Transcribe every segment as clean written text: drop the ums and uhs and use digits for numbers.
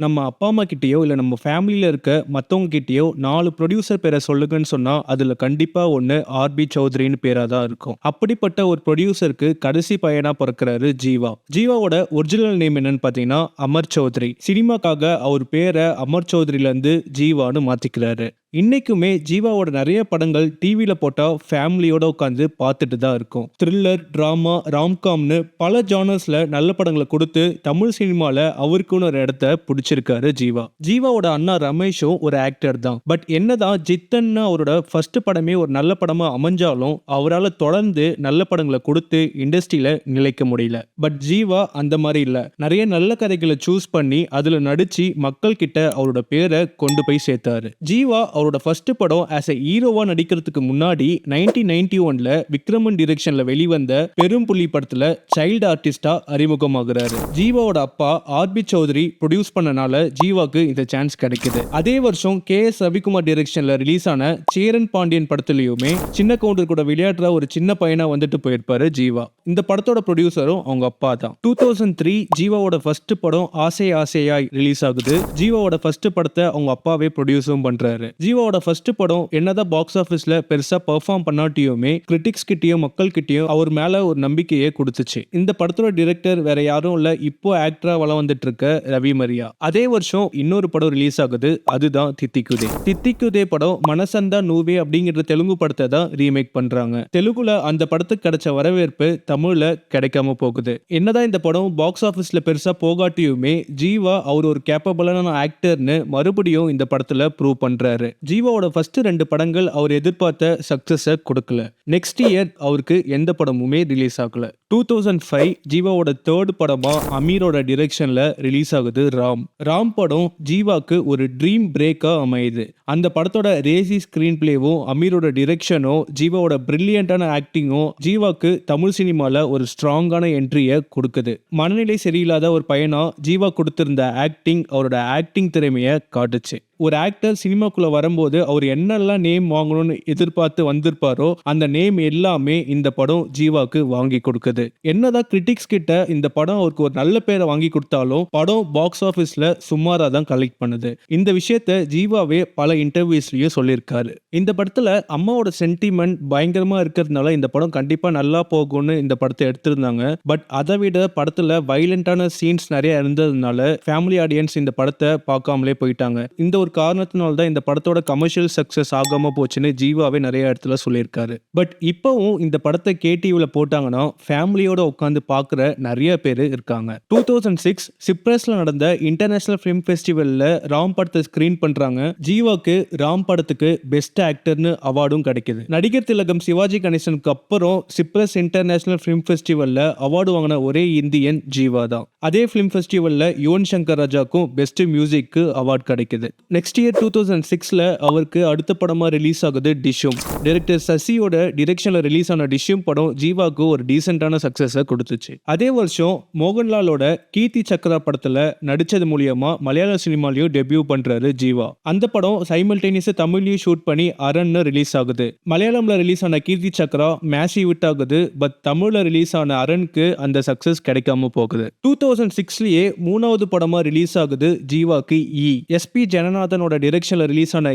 நம்ம அப்பா அம்மா கிட்டயோ இல்ல நம்ம ஃபேமிலியில இருக்க மத்தவங்க கிட்டயோ 4 புரொடியூசர் பேரை சொல்லுங்கன்னு சொன்னா அதுல கண்டிப்பா ஒண்ணு ஆர்பி சௌத்ரின்னு பேரா தான் இருக்கும். அப்படிப்பட்ட ஒரு புரொடியூசருக்கு கடைசி பையனா பிறக்கிறாரு ஜீவா. ஜீவாவோட ஒரிஜினல் நேம் என்னன்னு பாத்தீங்கன்னா அமர் சௌத்ரி. சினிமாக்காக அவர் பேரை அமர் சௌத்ரில இருந்து ஜீவான்னு மாத்திக்கிறாரு. இன்னைக்குமே ஜீவாவோட நிறைய படங்கள் டிவியில போட்டா ஃபேமிலியோட உட்காந்து பார்த்துட்டு தான் இருக்கும். த்ரில்லர், டிராமா, ராம்காம்னு பல ஜானர்ஸ்ல நல்ல படங்களை கொடுத்து தமிழ் சினிமால அவருக்குன்னு ஒரு இடத்த பிடிச்சிருக்காரு ஜீவா. ஜீவாவோட அண்ணா ரமேஷும் ஒரு ஆக்டர் தான். பட் என்னதான் ஜித்தன்னு அவரோட ஃபர்ஸ்ட் படமே ஒரு நல்ல படமா அமைஞ்சாலும் அவரால் தொடர்ந்து நல்ல படங்களை கொடுத்து இண்டஸ்ட்ரியில நிலைக்க முடியல. பட் ஜீவா அந்த மாதிரி இல்ல. நிறைய நல்ல கதைகளை சூஸ் பண்ணி அதுல நடிச்சு மக்கள் கிட்ட அவரோட பேரை கொண்டு போய் சேர்த்தாரு. ஜீவா அவரோட ஃபர்ஸ்ட் படம் ஆஸ் எ ஹீரோவா நடிக்கிறதுக்கு முன்னாடி 1991ல விக்ரமன் டிரெக்ஷன்ல வெளிவந்த பெரும்புலி படத்துல சைல்டு ஆர்டிஸ்டா அறிமுகமாகிறாரு. ஜீவாவோட அப்பா ஆர்பி சௌத்ரி ப்ரொடியூஸ் பண்ணனால ஜீவாக்கு இந்த சான்ஸ் கிடைக்குது. அதே வருஷம் KS ரவிக்குமார் டிரெக்ஷன்ல ரிலீஸ் ஆன சேரன் பாண்டியன் படத்துலயுமே சின்ன கவுண்டர் கூட விளையாடுற ஒரு சின்ன பையனா வந்துட்டு போயிருப்பாரு ஜீவா. இந்த படத்தோட ப்ரொடியூசரும் அவங்க அப்பா தான். 2003 ஜீவாவோட ஃபர்ஸ்ட் படம் ஆசை ஆசையாய் ரிலீஸ் ஆகுது. ஜீவாவோட ஃபர்ஸ்ட் படத்தை அவங்க அப்பாவே ப்ரொடியூஸும் பண்றாரு. ஜீவாவோட ஃபர்ஸ்ட் படம் என்னதான் பாக்ஸ் ஆபீஸ்ல பெருசா பெர்ஃபார்ம் பண்ணாட்டியுமே கிரிட்டிக்ஸ் கிட்டயும் மக்கள் கிட்டயும் அவர் மேல ஒரு நம்பிக்கையை கொடுத்துச்சு. இந்த படத்தோட டைரக்டர் வேற யாரும் இல்ல, இப்போ ஆக்டரா வளம் வந்துட்டு இருக்க ரவி மரியா. அதே வருஷம் இன்னொரு படம் ரிலீஸ் ஆகுது, அதுதான் தித்திக்குதே. தித்திக்குதே படம் மனசந்தா நூவே அப்படிங்கிற தெலுங்கு படத்தை தான் ரீமேக் பண்றாங்க. தெலுங்குல அந்த படத்துக்கு கிடைச்ச வரவேற்பு தமிழ்ல கிடைக்காம போகுது. என்னதான் இந்த படம் பாக்ஸ் ஆபீஸ்ல பெருசா போகாட்டியுமே ஜீவா அவர் ஒரு கேப்பபிளான ஆக்டர்னு மறுபடியும் இந்த படத்துல ப்ரூவ் பண்றாரு. ஜீவாவோட ஃபர்ஸ்ட் 2 படங்கள் அவர் எதிர்பார்த்த சக்சஸை கொடுக்கல. நெக்ஸ்ட் இயர் அவருக்கு எந்த படமுமே ரிலீஸ் ஆகல. 2005 ஜீவாவோட தேர்ட் படமா அமீரோட டிரெக்ஷன்ல ரிலீஸ் ஆகுது ராம். ராம் படம் ஜீவாக்கு ஒரு ட்ரீம் பிரேக்கா அமையுது. அந்த படத்தோட ரேசி ஸ்கிரீன் பிளேவும் அமீரோட டிரெக்ஷனும் ஜீவாவோட பிரில்லியண்டான ஆக்டிங்கும் ஜீவாக்கு தமிழ் சினிமால ஒரு ஸ்ட்ராங்கான என்ட்ரியை கொடுக்குது. மனநிலை சரியில்லாத ஒரு பையனா ஜீவா கொடுத்திருந்த ஆக்டிங் அவரோட ஆக்டிங் திறமையை காட்டுச்சு. ஒரு ஆக்டர் சினிமாக்குள்ள வரும்போது அவர் என்னெல்லாம் நேம் வாங்கணும்னு எதிர்பார்த்து வந்திருப்பாரோ அந்த நேம் எல்லாமே இந்த படம் ஜீவாக்கு வாங்கி கொடுக்குது. என்னதான் கிரிட்டிக்ஸ் கிட்ட இந்த படம் அவருக்கு ஒரு நல்ல பேரை வாங்கி கொடுத்தாலும் படம் பாக்ஸ் ஆபீஸ்ல சுமாரா தான் கலெக்ட் பண்ணுது. இந்த விஷயத்த ஜீவாவே பல இன்டர்வியூஸ்லயும் சொல்லியிருக்காரு. இந்த படத்துல அம்மாவோட சென்டிமெண்ட் பயங்கரமா இருக்கிறதுனால இந்த படம் கண்டிப்பா நல்லா போகும்னு இந்த படத்தை எடுத்திருந்தாங்க. பட் அதை விட படத்துல வைலண்டான சீன்ஸ் நிறைய இருந்ததுனால ஃபேமிலி ஆடியன்ஸ் இந்த படத்தை பார்க்காமலே போயிட்டாங்க. இந்த ஒரு காரணத்தினால தான் இந்த படத்தோட கமர்ஷியல் சக்சஸ் ஆகாம போச்சுன்னு ஜீவாவே நிறைய இடத்துல சொல்லியிருக்காரு. பட் இப்பவும் இந்த படத்தை கேடிவில போட்டாங்கன்னா ஃபேமிலியோட உட்காந்து பார்க்குற நிறைய பேர் இருக்காங்க. 2006 சிப்ரஸ்ல நடந்த இன்டர்நேஷனல் ஃபிலிம் ஃபெஸ்டிவல்ல ராம் படத்தை ஸ்கிரீன் பண்றாங்க. ஜீவாக்கு ராம் படத்துக்கு பெஸ்ட் ஆக்டர்னு அவார்டும் கிடைக்குது. நடிகர் திலகம் சிவாஜி கணேசனுக்கு அப்புறம் சிப்ரஸ் இன்டர்நேஷனல் ஃபிலிம் ஃபெஸ்டிவல்ல அவார்டு வாங்கின ஒரே இந்தியன் ஜீவா தான். அதே ஃபிலிம் ஃபெஸ்டிவல்ல யுவன் சங்கர் ராஜாக்கும் பெஸ்ட் மியூசிக்கு அவார்டு கிடைக்குது. நெக்ஸ்ட் இயர் 2006ல அவருக்கு அடுத்த படமா ரிலீஸ் ஆகுது டிஷ்யூம். டைரக்டர் சசியோட டிரெக்ஷன்ல ரிலீஸ் ஆன டிஷ்யூம் படம் ஜீவாக்கு ஒரு டீசென்டான சக்சஸை கொடுத்துச்சு. அதே வருஷம் மோகன்லாலோட கீர்த்தி சக்கரா படத்துல நடிச்சது மூலியமா மலையாள சினிமாலையும் டெபியூ பண்றாரு ஜீவா. அந்த படம் சைமல்டேனியஸா தமிழ்லயும் ஷூட் பண்ணி அரண்னு ரிலீஸ் ஆகுது. மலையாளம்ல ரிலீஸ் ஆன கீர்த்தி சக்கரா மேசி விட் ஆகுது. பட் தமிழ்ல ரிலீஸ் ஆன அரண்க்கு அந்த சக்சஸ் கிடைக்காம போகுது. 2006லயே 3வது படமா ரிலீஸ் ஆகுது ஜீவாக்கு எஸ்பி ஜனநாதனோட டைரக்ஷன்ல ரிலீஸ் ஆன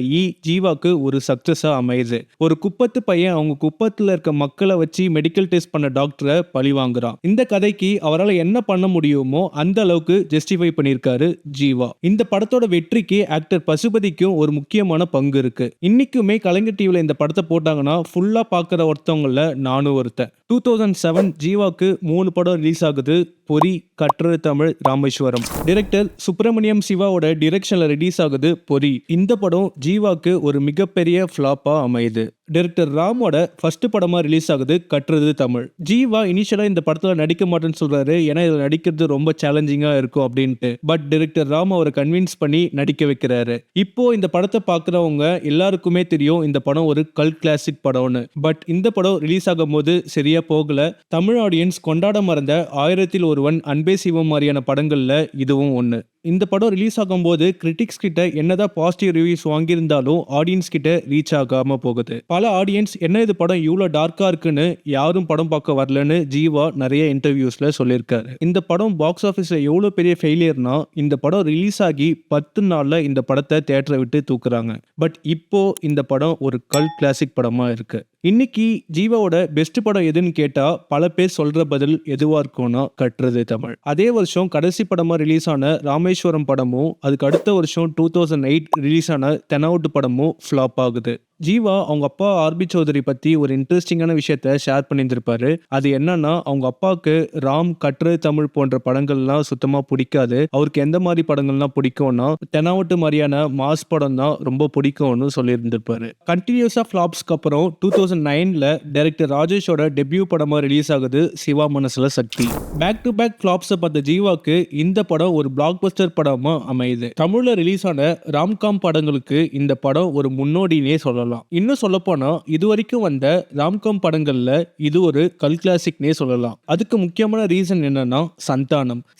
ஜீவாக்கு ஒரு சக்சஸா அமையுது. ஒரு குப்பத்து பையன் அவங்க குப்பத்துல இருக்க மக்களை வச்சு மெடிக்கல் டெஸ்ட் பண்ண டாக்டரை பழி வாங்குறான். இந்த கதைக்கு அவரால் என்ன பண்ண முடியுமோ அந்த அளவுக்கு ஜஸ்டிஃபை பண்ணியிருக்காரு ஜீவா. இந்த படத்தோட வெற்றிக்கு ஆக்டர் பசுபதிக்கும் ஒரு முக்கியமான பங்கு இருக்கு. இன்னைக்குமே கலைஞர் டிவில இந்த படத்தை போட்டாங்கன்னா ஃபுல்லா பாக்குற ஒருத்தவங்கள நானும் ஒருத்தன். 2007 ஜீவாக்கு 3 படம் ரிலீஸ் ஆகுது. பொறி, கற்றது தமிழ், ராமேஸ்வரம். டைரக்டர் சுப்பிரமணியம் சிவாவோட டிரெக்ஷன்ல ரிலீஸ் ஆகுது பொறி. இந்த படம் ஜீவாக்கு ஒரு மிகப்பெரிய ஃபிளாப்பா அமையுது. டைரக்டர் ராமோட ஃபர்ஸ்ட் படமா ரிலீஸ் ஆகுது கற்றது தமிழ். ஜீவா இனிஷியலா இந்த படத்துல நடிக்க மாட்டேன்னு சொல்றாரு, ஏன்னா இதுல நடிக்கிறது ரொம்ப சேலஞ்சிங்கா இருக்கும் அப்படின்ட்டு. பட் டைரக்டர் ராம் அவரை கன்வின்ஸ் பண்ணி நடிக்க வைக்கிறாரு. இப்போ இந்த படத்தை பாக்குறவங்க எல்லாருக்குமே தெரியும் இந்த படம் ஒரு கல்ட் கிளாசிக் படம்னு. பட் இந்த படம் ரிலீஸ் ஆகும் போது சரியா போகல. தமிழ் ஆடியன்ஸ் கொண்டாட மறந்த 1000ல் ஒருவன், அன்பே சிவம் மாதிரியான படங்கள்ல இதுவும் ஒண்ணு. இந்த படம் ரிலீஸ் ஆகும்போது கிரிட்டிக்ஸ் கிட்ட என்னதான் பாசிட்டிவ் ரிவ்யூஸ் வாங்கியிருந்தாலும் ஆடியன்ஸ் கிட்ட ரீச் ஆகாம போகுது. பல ஆடியன்ஸ் என்ன இது படம் இவ்வளோ டார்க்கா இருக்குன்னு யாரும் படம் பார்க்க வரலன்னு ஜீவா நிறைய இன்டர்வியூஸ்ல சொல்லியிருக்காரு. இந்த படம் பாக்ஸ் ஆஃபீஸ்ல எவ்வளோ பெரிய ஃபெயிலியர்னா இந்த படம் ரிலீஸ் ஆகி 10 நாள்ல இந்த படத்தை தியேட்டரை விட்டு தூக்குறாங்க. பட் இப்போ இந்த படம் ஒரு கல்ட் கிளாசிக் படமா இருக்கு. இன்னைக்கு ஜீவாவோட பெஸ்ட் படம் எதுன்னு கேட்டா பல பேர் சொல்ற பதில் எதுவா இருக்கும்னா கட்டுறது தமிழ். அதே வருஷம் கடைசி படமா ரிலீஸ் ஆன ராமேஸ்வரம் படமும் அதுக்கு அடுத்த வருஷம் 2008 ரிலீஸ் ஆன தெனாவுட்டு படமும் ஃப்ளாப் ஆகுது. ஜீவா அவங்க அப்பா ஆர்பி சௌத்ரி பத்தி ஒரு இன்ட்ரெஸ்டிங்கான விஷயத்த ஷேர் பண்ணியிருந்திருப்பாரு. அது என்னன்னா அவங்க அப்பாவுக்கு ராம், கட்டுறது தமிழ் போன்ற படங்கள்லாம் சுத்தமா பிடிக்காது. அவருக்கு எந்த மாதிரி படங்கள்லாம் பிடிக்கும்னா தெனாவட்டு மாதிரியான மாஸ் படம் தான் ரொம்ப பிடிக்கும்னு சொல்லியிருந்திருப்பாரு. கண்டினியூஸா ஃபிளாப்ஸ்க்கு அப்புறம் 2009ல டைரக்டர் ராஜேஷோட டெபியூ படமா ரிலீஸ் ஆகுது சிவா மனசுல சக்தி. பேக் டு பேக் ஃபிளாப்ஸை பார்த்த ஜீவாக்கு இந்த படம் ஒரு பிளாக் பஸ்டர் படமா அமையுது. தமிழ்ல ரிலீஸ் ஆன ராம்காம் படங்களுக்கு இந்த படம் ஒரு முன்னோடினே சொல்லலாம். இன்னும் சொல்ல போனா இதுவரைக்கும் வந்த ராம்காம் படங்கள்ல இது ஒரு கல் கிளாசிக்னே சொல்லலாம். அதுக்கு முக்கியமான ரீசன் என்னன்னா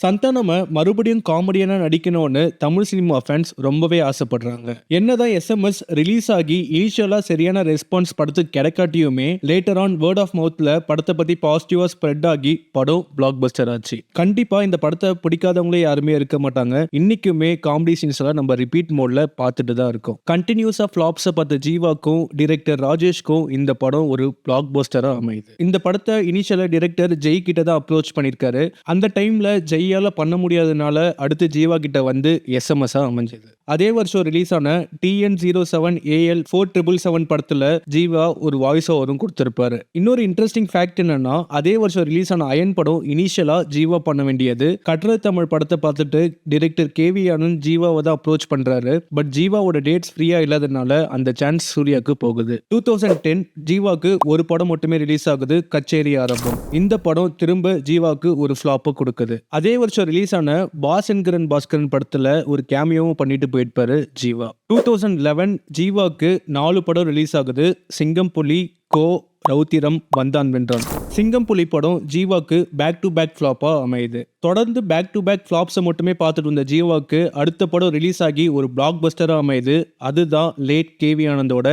சந்தானம மறுபடியும் காமெடியனா நடிக்கணும்னு தமிழ் சினிமா ஃபேன்ஸ் ரொம்பவே ஆசைப்படுறாங்க. என்னதான் எஸ்எம்எஸ் ரிலீஸ் ஆகி இனிஷியலா சரியான ரெஸ்பான்ஸ் படத்துக்கு கிடைக்காட்டியுமே லேட்டர் ஆன் வேர்ட் ஆஃப் மவுத்ல படத்தை பத்தி பாசிட்டிவா ஸ்ப்ரெட் ஆகி படம் பிளாக் பஸ்டர் ஆச்சு. கண்டிப்பா இந்த படத்தை பிடிக்காதவங்களே யாருமே இருக்க மாட்டாங்க. இன்னைக்குமே காமெடி சீன்ஸ் எல்லாம் நம்ம ரிப்பீட் மோட்ல பார்த்துட்டு தான் இருக்கோம். கண்டினியூஸா ஃபிளாப்ஸை பார்த்த ஜீவா டைரக்டர் ராஜேஷ்க்கும் இந்த படம் ஒரு பிளாக் பஸ்டரா அமையுது. இந்த படத்தை இனிஷியலா டைரக்டர் ஜெய் கிட்ட தான் அப்ரோச் பண்ணிருக்காரு. அந்த டைம்ல ஜெய்யால பண்ண முடியாதனால அடுத்து ஜீவா கிட்ட வந்து எஸ்எம்எஸ் அமைஞ்சது. அதே வருஷம் ரிலீஸ் ஆன TN07AL4777 படத்துல ஜீவா ஒரு வாய்ஸ் ஓவரும் கொடுத்திருப்பாரு. இன்னொரு இன்ட்ரெஸ்டிங் ஃபேக்ட் என்னன்னா அதே வருஷம் ரிலீஸ் ஆன அயன் படம் இனிஷியலா ஜீவா பண்ண வேண்டியது. கட்டுறது தமிழ் படத்தை பார்த்துட்டு டைரக்டர் KV ஆனந்த் ஜீவாவை தான் அப்ரோச் பண்றாரு. பட் ஜீவாவோட டேட்ஸ் ஃப்ரீயா இல்லாதனால அந்த சான்ஸ் சூர்யாக்கு போகுது. 2010 ஜீவாக்கு ஒரு படம் மட்டுமே ரிலீஸ் ஆகுது, கச்சேரி ஆரம்பம். இந்த படம் திரும்ப ஜீவாக்கு ஒரு ஃபிளாப் கொடுக்குது. அதே வருஷம் ரிலீஸ் ஆன பாஸ்கரன் படத்துல ஒரு கேமியோவும் பண்ணிட்டு போயிருப்பாரு ஜீவா. 2011 ஜீவாக்கு 4 படம் ரிலீஸ் ஆகுது. சிங்கம், புலி, கோ, ரவுத்திரம், வந்தான் வென்றான். சிங்கம், புலி படம் ஜீவாக்கு பேக் டு பேக் ஃபிளாப்பா அமையுது. தொடர்ந்து பேக் டு பேக் ஃபிளாப்ஸை மட்டுமே பார்த்துட்டு இருந்த ஜீவாக்கு அடுத்த படம் ரிலீஸ் ஆகி ஒரு பிளாக் பஸ்டரா அமையுது. அதுதான் லேட் KV ஆனந்தோட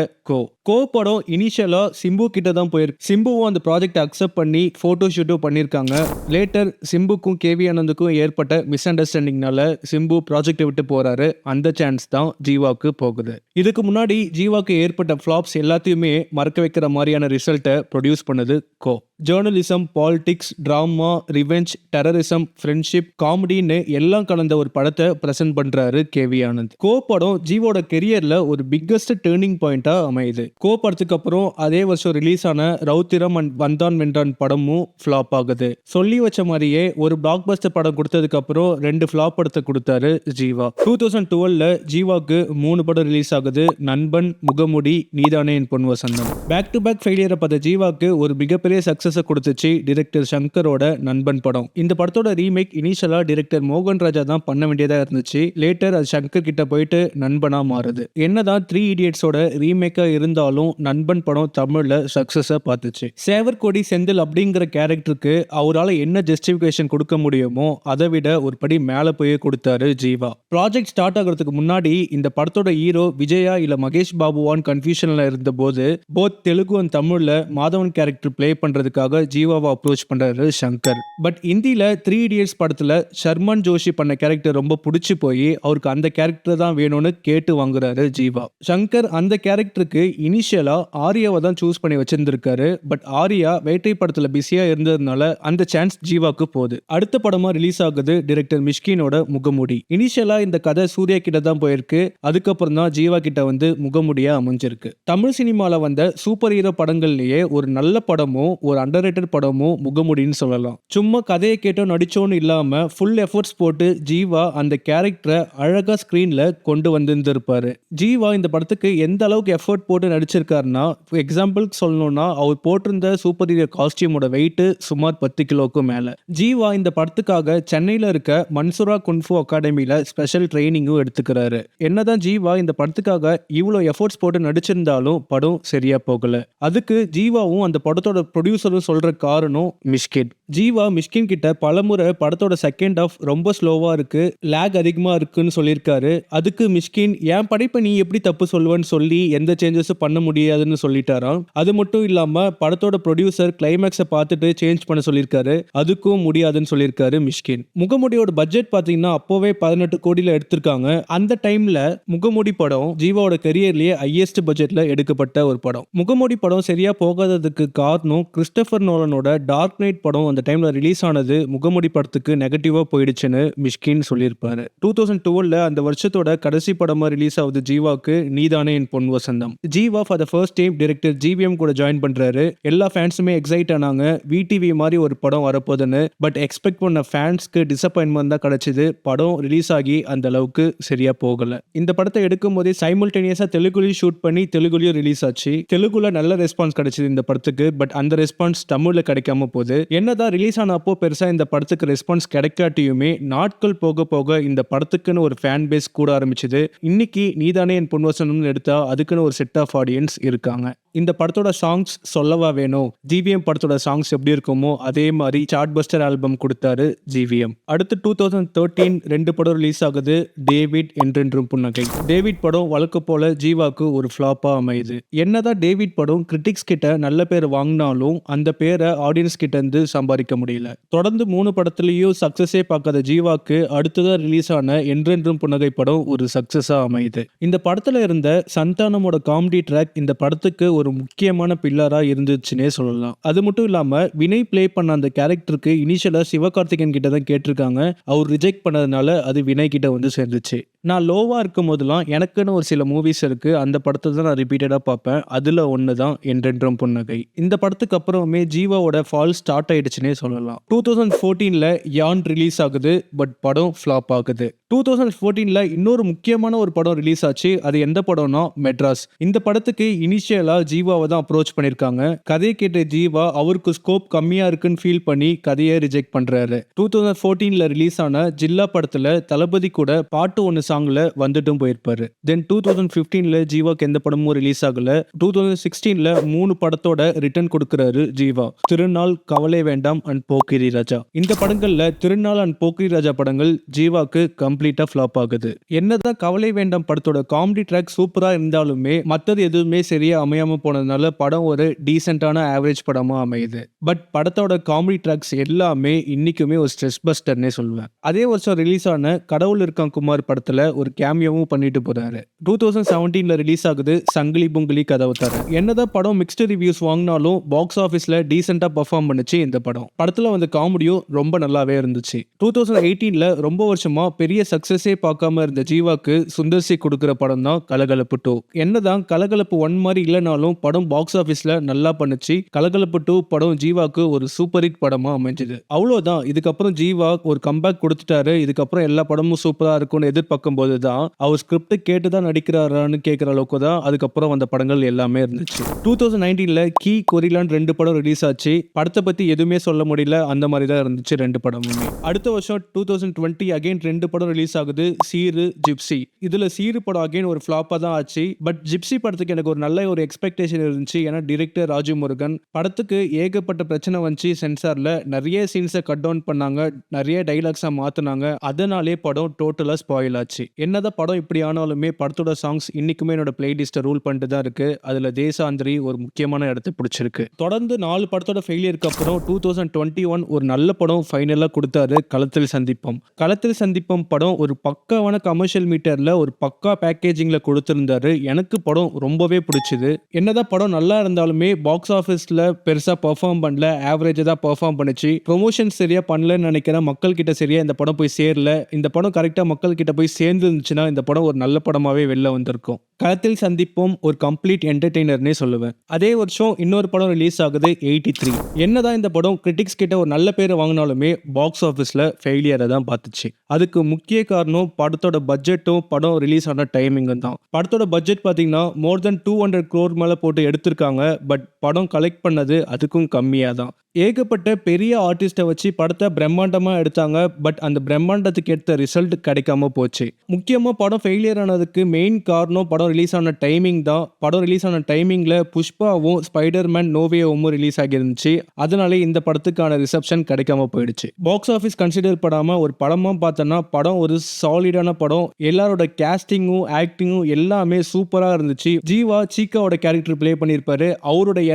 கோ படம் இனிஷியலா சிம்பு கிட்ட தான் போயிருக்கு. சிம்புவும் அந்த ப்ராஜெக்ட் அக்செப்ட் பண்ணி போட்டோ ஷூட்டும் பண்ணியிருக்காங்க. லேட்டர் சிம்புக்கும் KV ஆனந்துக்கும் ஏற்பட்ட மிஸ் அண்டர்ஸ்டாண்டிங்னால சிம்பு ப்ராஜெக்டை விட்டு போறாரு. அந்த சான்ஸ் தான் ஜீவாக்கு போகுது. இதுக்கு முன்னாடி ஜீவாக்கு ஏற்பட்ட ஃபிளாப்ஸ் எல்லாத்தையுமே மறக்க வைக்கிற மாதிரியான ரிசல்ட்டை ப்ரொடியூஸ் பண்ணது கோ. Journalism, politics, drama, revenge, terrorism, friendship, காமெடின்னு எல்லாம் கலந்த ஒரு படத்தை பிரசன்ட் பண்றாரு KV ஆனந்த். கோ படம் ஜீவோட கெரியர்ல ஒரு பிக்கஸ்ட் டேர்னிங் பாயிண்டா அமையுது. கோ படத்துக்கு அப்புறம் அதே வருஷம் ரிலீஸ் ஆன ரவுத்திரம் அண்ட் வந்தான் வென்றான் படமும் ஃபிளாப் ஆகுது. சொல்லி வச்ச மாதிரியே ஒரு பிளாக் பஸ்டர் படம் கொடுத்ததுக்கு அப்புறம் 2 ஃபிளாப் படத்தை கொடுத்தாரு ஜீவா. 2012ல ஜீவாக்கு 3 படம் ரிலீஸ் ஆகுது. நண்பன், முகமுடி, நீதானே என் பொன் வசந்தம். பேக் டு பேக் ஃபெயிலியரை பார்த்த ஜீவாக்கு ஒரு மிகப்பெரிய சக்சஸ் கொடுத்துச்சு டைரக்டர் சங்கரோட நண்பன் படம். இந்த படத்தோட ரீமேக் இனிஷியலா டைரக்டர் மோகன் ராஜா தான் பண்ண வேண்டியதா இருந்துச்சு. லேட்டர் அது சங்கர் கிட்ட போயிட்டு நண்பனா மாறுது. என்னதான் 3 இடியட்ஸோட ரீமேக்கா இருந்தாலும் நண்பன் படம் தமிழ்ல சக்சஸா பார்த்துச்சு. சேவர்கொடி செந்தில் அப்படிங்கிற கேரக்டருக்கு அவரால் என்ன ஜஸ்டிபிகேஷன் கொடுக்க முடியுமோ அதை விட ஒரு படி மேல போய் கொடுத்தாரு ஜீவா. ப்ராஜெக்ட் ஸ்டார்ட் ஆகிறதுக்கு முன்னாடி இந்த படத்தோட ஹீரோ விஜயா இல்ல மகேஷ் பாபுவான் கன்ஃபியூஷன்ல இருந்த போது போத் தெலுங்கு அண்ட் தமிழ்ல மாதவன் கேரக்டர் பிளே பண்றதுக்காக ஜீவாவை அப்ரோச் பண்றாரு சங்கர். பட் இந்தியில 3 இடியட்ஸ் படத்துல ஷர்மன் ஜோஷி பண்ண கேரக்டர் ரொம்ப பிடிச்சு போய் அவருக்கு அந்த கேரக்டர் தான் வேணும்னு கேட்டு வாங்குறாரு ஜீவா. சங்கர் அந்த கேரக்டருக்கு இனிஷியலா ஆரியாவை தான் சூஸ் பண்ணி வச்சிருந்திருக்காரு. பட் ஆரியா வேட்டை படத்துல பிஸியா இருந்ததுனால அந்த சான்ஸ் ஜீவாக்கு போகுது. அடுத்த படமா ரிலீஸ் ஆகுது டைரக்டர் மிஷ்கினோட முகமுடி. இனிஷியலா இந்த கதை சூர்யா கிட்ட தான் போயிருக்கு. அதுக்கப்புறம் தான் ஜீவா கிட்ட வந்து முகமுடியா அமைஞ்சிருக்கு. தமிழ் சினிமால வந்த சூப்பர் ஹீரோ படங்கள்லயே ஒரு நல்ல படமும் ஒரு அண்டர்ரேட்டட் படமும் முகமுடின்னு சொல்லலாம். சும்மா கதையை கேட்டோ நடிச்சோன்னு இல்லாம ஃபுல் எஃபர்ட்ஸ் போட்டு ஜீவா அந்த கேரக்டரை அழகா ஸ்கிரீன்ல கொண்டு வந்திருந்திருப்பாரு. ஜீவா இந்த படத்துக்கு எந்த அளவுக்கு எஃபர்ட் போட்டு நடிச்சிருக்காருன்னா, எக்ஸாம்பிளுக்கு சொல்லணும்னா அவர் போட்டிருந்த சூப்பர் ஹீரோ காஸ்டியூமோட வெயிட் சுமார் 10 கிலோக்கு மேல. ஜீவா இந்த படத்துக்காக சென்னையில இருக்க மன்சூரா குன்ஃபு அகாடமியில ஸ்பெஷல் ட்ரைனிங்கும் எடுத்துக்கிறாரு. என்னதான் ஜீவா இந்த படத்துக்காக இவ்வளோ எஃபர்ட்ஸ் போட்டு நடிச்சிருந்தாலும் படம் சரியா போகல. அதுக்கு ஜீவாவும் அந்த படத்தோட ப்ரொடியூசரும் ப்ரொடியூசரும் சொல்ற காரணம் மிஷ்கின். ஜீவா மிஷ்கின் கிட்ட பலமுறை படத்தோட செகண்ட் ஹாஃப் ரொம்ப ஸ்லோவா இருக்கு, லேக் அதிகமா இருக்குன்னு சொல்லியிருக்காரு. அதுக்கு மிஷ்கின் என் படைப்பை நீ எப்படி தப்பு சொல்லுவேன்னு சொல்லி எந்த சேஞ்சஸும் பண்ண முடியாதுன்னு சொல்லிட்டாராம். அது மட்டும் இல்லாம படத்தோட ப்ரொடியூசர் கிளைமேக்ஸை பார்த்துட்டு சேஞ்ச் பண்ண சொல்லியிருக்காரு, அதுக்கும் முடியாதுன்னு சொல்லியிருக்காரு மிஷ்கின். முகமுடியோட பட்ஜெட் பார்த்தீங்கன்னா அப்போவே 18 கோடியில் எடுத்திருக்காங்க. அந்த டைம்ல முகமுடி படம் ஜீவாவோட கெரியர்லயே ஹையஸ்ட் பட்ஜெட்ல எடுக்கப்பட்ட ஒரு படம். முகமுடி படம் சரியா போகாததுக்கு காரணம் கிறிஸ்டோபர் நோலனோட டார்க் நைட் படம் அந்த டைம்ல ரிலீஸ் ஆனது முகமுடி படத்துக்கு நெகட்டிவா போயிடுச்சுன்னு மிஷ்கின் சொல்லியிருப்பாரு. 2012 அந்த வருஷத்தோட கடைசி படமா ரிலீஸ் ஆகுது ஜீவாக்கு Neethane En Pon Vasantham. Jiiva for the first time director GVM கூட ஜாயின் பண்றாரு. எல்லா ஃபேன்ஸுமே எக்ஸைட் ஆனாங்க, விடிவி மாதிரி ஒரு படம் வரப்போகுதுன்னு. பட் எக்ஸ்பெக்ட் பண்ண ஃபேன்ஸ்க்கு டிசப்பாயின்மெண்ட் தான் கிடைச்சது. படம் ரிலீஸ் ஆகி அந்த அளவுக்கு சரியா போகல. இந்த படத்தை எடுக்கும் போதே சைமல்டேனியஸா தெலுங்குலயும் ஷூட் பண்ணி தெலுங்குலயும் ரிலீஸ் ஆச்சு. தெலுங்குல நல்ல ரெஸ்பான்ஸ் கிடைச்சது இந்த படத்துக்கு. பட் அந்த ரெஸ்பான்ஸ் தமிழ்ல கிடைக்காம போகுது. என்னதான் ரிலீஸ் ஆன அப்போ பெருசா இந்த படத்துக்கு ரெஸ்பான்ஸ் கிடைக்காட்டியுமே நாட்கள் போக போக இந்த படத்துக்குன்னு ஒரு ஃபேன் பேஸ் கூட ஆரம்பிச்சது. இன்னைக்கு நீதானே என் பொன் வசந்தம்னு எடுத்தா அதுக்குன்னு ஒரு செட் ஆஃப் ஆடியன்ஸ் இருக்காங்க. இந்த படத்தோட சாங்ஸ் சொல்லவா வேணும். ஜிவிஎம் படத்தோட சாங்ஸ் எப்படி இருக்குமோ அதே மாதிரி சார்ட் பஸ்டர் ஆல்பம் கொடுத்தாரு ஜிவிஎம். அடுத்து 2013 2 படம் ரிலீஸ் ஆகுது. டேவிட் என்றென்றும் புன்னகை. டேவிட் படம் வழக்கு போல ஜீவாக்கு ஒரு ஃபிளாப்பா அமையுது. என்னதான் டேவிட் படம் கிரிட்டிக்ஸ் கிட்ட நல்ல பேர் வாங்கினாலும் அந்த பேரை ஆடியன்ஸ் கிட்ட இருந்து சம்பாதிக்க முடியல. தொடர்ந்து 3 படத்துலயும் சக்சஸே பார்க்காத ஜீவாக்கு அடுத்ததா ரிலீஸ் ஆன என்றென்றும் புன்னகை படம் ஒரு சக்சஸா அமையுது. இந்த படத்துல இருந்த சந்தானமோட காமெடி ட்ராக் இந்த படத்துக்கு ஒரு முக்கியமான பில்லரா இருந்துச்சுன்னே சொல்லலாம். அது மட்டும் இல்லாம வினய் பிளே பண்ண அந்த கேரக்டருக்கு இனிஷியலா சிவகார்த்திகேயன் கிட்ட தான் கேட்டிருக்காங்க. அவர் ரிஜெக்ட் பண்ணதுனால அது வினய் கிட்ட வந்து சேர்ந்துச்சு. நான் லோவா இருக்கும் போதெல்லாம் எனக்குன்னு ஒரு சில மூவிஸ் இருக்கு, அந்த படத்தை தான் நான் ரிப்பீட்டடா பார்ப்பேன். அதுல ஒன்று தான் என்றென்றும் புன்னகை. இந்த படத்துக்கு அப்புறமே ஜீவாவோட ஃபால் ஸ்டார்ட் ஆயிடுச்சுன்னே சொல்லலாம். 2014 யான் ரிலீஸ் ஆகுது. பட் படம் ஃபிளாப் ஆகுது. 2014 இன்னொரு முக்கியமான ஒரு படம் ரிலீஸ் ஆச்சு. அது எந்த படம்னா மெட்ராஸ். இந்த படத்துக்கு இனிஷியலா ஜீவாவை தான் அப்ரோச் பண்ணிருக்காங்க. கதையை கேட்ட ஜீவா அவருக்கு ஸ்கோப் கம்மியா இருக்குன்னு ஃபீல் பண்ணி கதையை ரிஜெக்ட் பண்றாரு. 2014 ரிலீஸ் ஆன ஜில்லா படத்துல தளபதி கூட பாட்டு 1 சாங்ல வந்துட்டும் போயிருப்பாரு. தென் 2015 ஜீவாக்கு எந்த படமும் ரிலீஸ் ஆகல. 2016 3 படத்தோட ரிட்டர்ன் கொடுக்கிறாரு ஜீவா. திருநாள், கவலை வேண்டாம் அண்ட் போக்கிரி ராஜா. இந்த படங்கள்ல திருநாள் அண்ட் போக்கிரி ராஜா படங்கள் ஜீவாக்கு கம்ப்ளீட்டா ஃபிளாப் ஆகுது. என்னதான் கவலை வேண்டாம் படத்தோட காமெடி ட்ராக் சூப்பரா இருந்தாலுமே மற்றது எதுவுமே சரியா அமையாம போனதுனால படம் ஒரு டீசென்டான ஆவரேஜ் படமா அமையுது. பட் படத்தோட காமெடி ட்ராக்ஸ் எல்லாமே இன்னைக்குமே ஒரு ஸ்ட்ரெஸ் பஸ்டர்னே சொல்லுவேன். அதே வருஷம் ரிலீஸ் ஆன கடவுள் இருக்கான் குமார் படத்துல ஒரு கேமியோவும் பண்ணிட்டு போறாரு. 2017 ரிலீஸ் ஆகுது சங்கிலி புங்கிலி கதவு தர. என்னதான் படம் மிக்ஸ்டு ரிவ்யூஸ் வாங்கினாலும் பாக்ஸ் ஆஃபீஸ்ல டீசென்டா பெர்ஃபார்ம் பண்ணுச்சு இந்த படம். படத்துல வந்து காமெடியும் ரொம்ப நல்லாவே இருந்துச்சு. 2018 ரொம்ப வருஷமா பெரிய சக்சஸே பார்க்காம இருந்த ஜீவாக்கு சுந்தர்சி கொடுக்கிற படம் தான் கலகலப்பு 2. என்னதான் கலகலப்பு 1 மாதிரி இல்லைனாலும் படம் பாக்ஸ் ஆஃபீஸ்ல நல்லா பண்ணுச்சு. கலகலப்பு 2 படம் ஜீவாக்கு ஒரு சூப்பர் ஹிட் படமா அமைஞ்சது. அவ்வளவுதான். இதுக்கப்புறம் ஜீவா ஒரு கம்பேக் கொடுத்துட்டாரு. இதுக்கப்புறம் எல்லா படமும் சூப்பரா இருக்கும்னு எதிர்பார்க்கும் போதுதான் அவர் ஸ்கிரிப்ட் கேட்டுதான் நடிக்கிறாரான்னு கேட்கிற அளவுக்கு தான் அதுக்கப்புறம் வந்த படங்கள் எல்லாமே இருந்துச்சு. 2019 கீ கொரிலான் 2 படம் ரிலீஸ் ஆச்சு. படத்தை பத்தி எதுவுமே சொல்ல முடியல, அந்த மாதிரி தான் இருந்துச்சு 2 படமுமே. அடுத்த வருஷம் 2020 அகைன் 2 படம் ரிலீஸ் ஆகுது. சீரு, ஜிப்சி. இதுல சீரு படம் அகைன் ஒரு ஃபிளாப்பா தான் ஆச்சு. பட் ஜிப்சி படத்துக்கு எனக்கு ஒரு நல்ல ஒரு எக்ஸ்பெக்டேஷன் இருந்துச்சு. ஏன்னா டிரெக்டர் ராஜு முருகன். படத்துக்கு ஏகப்பட்ட பிரச்சனை வந்துச்சு. சென்சார்ல நிறைய சீன்ஸை கட் டவுன் பண்ணாங்க, நிறைய டைலாக்ஸா மாத்தினாங்க. அதனாலே படம் டோட்டலா ஸ்பாயில் ஆச்சு. என்னதான் படம் இப்படி ஆனாலுமே படத்தோட சாங்ஸ் இன்னைக்குமே என்னோட பிளேலிஸ்ட்டை ரூல் பண்ணிட்டு தான் இருக்கு. அதுல தேசாந்திரி ஒரு முக்கியமான இடத்தை பிடிச்சிருக்கு. தொடர்ந்து 4 படத்தோட ஃபெயிலியருக்கு அப்புறம் 2021 ஒரு நல்ல படம் ஃபைனலா கொடுத்தாரு, களத்தில் சந்திப்போம். களத்தில் சந்திப்போம் படம் ஒரு பக்காவான கமர்ஷியல் மீட்டர்ல ஒரு பக்கா பேக்கேஜிங்ல கொடுத்திருந்தாரு. எனக்கு படம் ரொம்பவே பிடிச்சது. என்னதான் படம் நல்லா இருந்தாலுமே பாக்ஸ் ஆஃபீஸ்ல பெருசா பெர்ஃபார்ம் பண்ணல, ஆவரேஜா தான் பெர்ஃபார்ம் பண்ணுச்சு. ப்ரொமோஷன் சரியா பண்ணலன்னு நினைக்கிறேன். மக்கள் கிட்ட சரியா இந்த படம் போய் சேரல. இந்த படம் கரெக்டா மக்கள் கிட்ட போய் சேர்ந்து இருந்துச்சுன்னா இந்த படம் ஒரு நல்ல படமாவே வெளில வந்திருக்கும். களத்தில் சந்திப்போம் ஒரு கம்ப்ளீட் என்டர்டெய்னர்னே சொல்லுவேன். அதே வருஷம் இன்னொரு படம் ரிலீஸ் ஆகுது 83. என்னதான் இந்த படம் கிரிட்டிக்ஸ் கிட்ட ஒரு நல்ல பேரை வாங்கினாலுமே பாக்ஸ் ஆஃபீஸ்ல ஃபெயிலியரை தான் பார்த்துச்சு. அதுக்கு முக்கிய காரணம் படத்தோட பட்ஜெட்டும் படம் ரிலீஸ் ஆன டைமிங்கும் தான். படத்தோட பட்ஜெட் பார்த்தீங்கன்னா மோர் தென் 200 crore மேலே போட்டு எடுத்திருக்காங்க. பட் படம் கலெக்ட் பண்ணது அதுக்கும் கம்மியாக தான். ஏகப்பட்ட பெரிய ஆர்டிஸ்ட்டை வச்சு படத்தை பிரம்மாண்டமா எடுத்தாங்க. பட் அந்த பிரம்மாண்டத்துக்கு ஏத்த ரிசல்ட் கிடைக்காம போச்சு. முக்கியமா படம் ஃபெயிலியர் ஆனதுக்கு மெயின் காரணம் படம் ரிலீஸ் ஆன டைமிங் தான். படம் ரிலீஸ் ஆன டைமிங்ல புஷ்பாவும், ஸ்பைடர்மேன் நோ வே ஹோமும் ரிலீஸ் ஆகியிருந்துச்சு. அதனாலே இந்த படத்துக்கான ரிசப்ஷன் கிடைக்காம போயிடுச்சு. பாக்ஸ் ஆஃபீஸ் கன்சிடர் பண்ணாம ஒரு படமா பார்த்தோன்னா படம் ஒரு சாலிடான படம். எல்லாரோட கேஸ்டிங்கும், ஆக்டிங்கும் எல்லாமே சூப்பரா இருந்துச்சு. ஜீவா சீக்காவோட கேரக்டர் ப்ளே பண்ணியிருப்பாரு. அவருடைய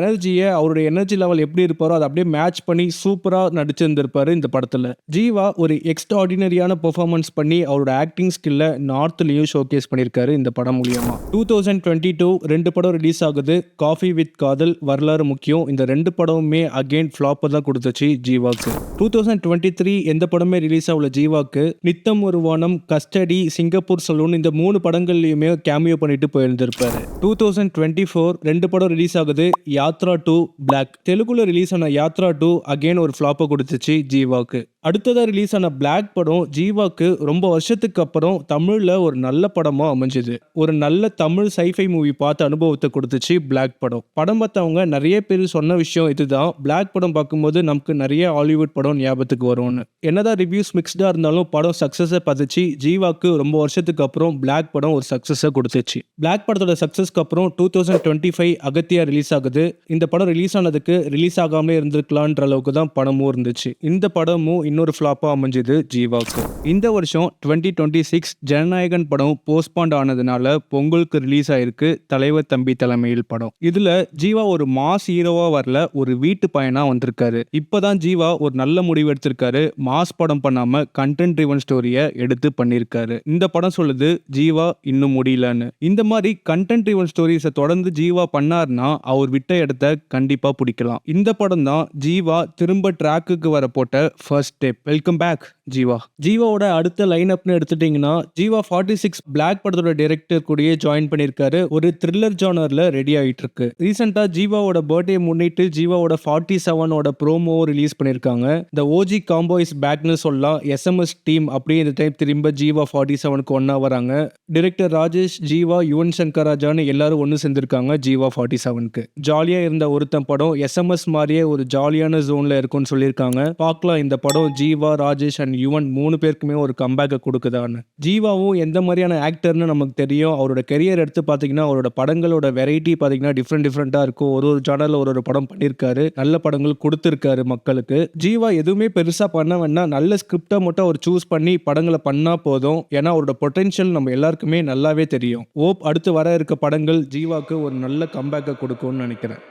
எனர்ஜி லெவல் எப்படி இருப்பாரோ அதை அப்படியே மேட்ச் பண்ணி சூப்பரா நடிச்சிருந்திருப்பாரு இந்த படத்துல. ஜீவா ஒரு எக்ஸ்ட்ராடினரியான பெர்ஃபார்மன்ஸ் பண்ணி அவரோட ஆக்டிங் ஸ்கில்ல நார்த்லயும் ஷோகேஸ் பண்ணியிருக்காரு இந்த படம் மூலியமா. 2022 2 படம் ரிலீஸ் ஆகுது. காஃபி வித் காதல், வரலாறு முக்கியம். இந்த 2 படமுமே அகைன் ஃபிளாப் தான் கொடுத்துச்சு ஜீவாக்கு. 2023 எந்த படமே ரிலீஸ் ஆகல ஜீவாக்கு. நித்தம் ஒரு வானம், கஸ்டடி, சிங்கப்பூர் சலூன் இந்த 3 படங்கள்லயுமே கேமியோ பண்ணிட்டு போயிருந்திருப்பாரு. 2024 2 படம் ரிலீஸ் ஆகுது. யாத்ரா 2, பிளாக். தெலுங்குல ரிலீஸ் ஆன யாத்ரா 2 அகைன் ஒரு ஃபிளாப்பை கொடுத்துச்சு ஜீவாக்கு. அடுத்ததா ரிலீஸ் ஆன பிளாக் படம் ஜீவாக்கு ரொம்ப வருஷத்துக்கு அப்புறம் தமிழ்ல ஒரு நல்ல படமா அமைஞ்சது. ஒரு நல்ல தமிழ் சைஃபை மூவி பார்த்த அனுபவத்தை கொடுத்துச்சு பிளாக் படம். படம் பார்த்தவங்க நிறைய பேர் சொன்ன விஷயம் இதுதான். பிளாக் படம் பார்க்கும்போது நமக்கு நிறைய ஹாலிவுட் படம் ஞாபகத்துக்கு வரும்னு. என்னதான் ரிவ்யூஸ் மிக்ஸ்டா இருந்தாலும் படம் சக்சஸை பதிச்சு ஜீவாக்கு ரொம்ப வருஷத்துக்கு அப்புறம் பிளாக் படம் ஒரு சக்சஸை கொடுத்துச்சு. பிளாக் படத்தோட சக்சஸ்க்கு அப்புறம் 2025 அகத்தியா ரிலீஸ் ஆகுது. இந்த படம் ரிலீஸ் ஆனதுக்கு ரிலீஸ் ஆகாமலே இருந்திருக்கலான்ற அளவுக்கு தான் படமும் இருந்துச்சு. இந்த படமும் இன்னொரு ஃபிளாப்பா அமைஞ்சது ஜீவாக்கு. இந்த வருஷம் 2026 ஜனநாயகன் படம் போஸ்ட்பாண்ட் ஆனதுனால பொங்கலுக்கு ரிலீஸ் ஆயிருக்கு தலைவர் தம்பி தலைமையில் படம். இதுல ஜீவா ஒரு மாஸ் ஹீரோவா வரல, ஒரு வீட்டு பையனா வந்திருக்காரு. இப்பதான் ஜீவா ஒரு நல்ல முடிவு எடுத்திருக்காரு. மாஸ் படம் பண்ணாம கண்டென்ட் ட்ரிவன் ஸ்டோரியை எடுத்து பண்ணிருக்காரு. இந்த படம் சொல்லுது ஜீவா இன்னும் முடியலன்னு. இந்த மாதிரி கண்டென்ட் ட்ரிவன் ஸ்டோரிஸை தொடர்ந்து ஜீவா பண்ணார்னா அவர் விட்ட இடத்த கண்டிப்பா பிடிக்கலாம். இந்த படம் தான் ஜீவா திரும்ப ட்ராக்குக்கு வர போட்ட first step. Welcome back Jiiva. ஜீவாவோட அடுத்த லைன் அப்னு எடுத்துட்டீங்கன்னா ஜீவா 46 பிளாக் படத்தோட டைரக்டர் கூடயே ஜாயின் பண்ணியிருக்காரு. ஒரு த்ரில்லர் ஜானர்ல ரெடி ஆயிட்டு இருக்கு. ரீசெண்டா ஜீவாவோட பர்த்டே முன்னிட்டு ஜீவாவோட 47ஓட ப்ரோமோ ரிலீஸ் பண்ணியிருக்காங்க. த ஓஜி காம்போ இஸ் பேக்னு சொல்லலாம். எஸ்எம்எஸ் டீம் அப்படியே இந்த டைம் திரும்ப ஜீவா 47க்கு ஒன்னா வராங்க. டைரக்டர் ராஜேஷ், ஜீவா, யுவன் சங்கர் ராஜான்னு எல்லாரும் ஒன்று சேர்ந்திருக்காங்க ஜீவா 47க்கு. ஜாலியா இருந்த ஒருத்தன் படம் எஸ்எம்எஸ் மாதிரியே ஒரு ஜாலியான ஜோன்ல இருக்கும்னு சொல்லியிருக்காங்க. பார்க்கலாம் இந்த படம் ஜீவா, ராஜேஷ் அண்ட் யுவன் 3 பேருக்குமே ஒரு கம்பேக்கை கொடுக்குதான்னு. ஜீவாவும் எந்த மாதிரியான ஆக்டர்னு நமக்கு தெரியும். அவரோட கெரியர் எடுத்து பார்த்தீங்கன்னா அவரோட படங்களோட வெரைட்டி பார்த்தீங்கன்னா டிஃப்ரெண்டாக இருக்கும். ஒரு ஜானரில் ஒரு படம் பண்ணியிருக்காரு. நல்ல படங்கள் கொடுத்துருக்காரு மக்களுக்கு. ஜீவா எதுவுமே பெருசாக பண்ண வேணா நல்ல ஸ்கிரிப்டை மட்டும் அவர் சூஸ் பண்ணி படங்களை பண்ணா போதும். ஏன்னா அவரோட பொட்டென்ஷியல் நம்ம எல்லாருக்குமே நல்லாவே தெரியும். அடுத்து வர இருக்க படங்கள் ஜீவாக்கு ஒரு நல்ல கம்பேக்கை கொடுக்கும்னு நினைக்கிறேன்.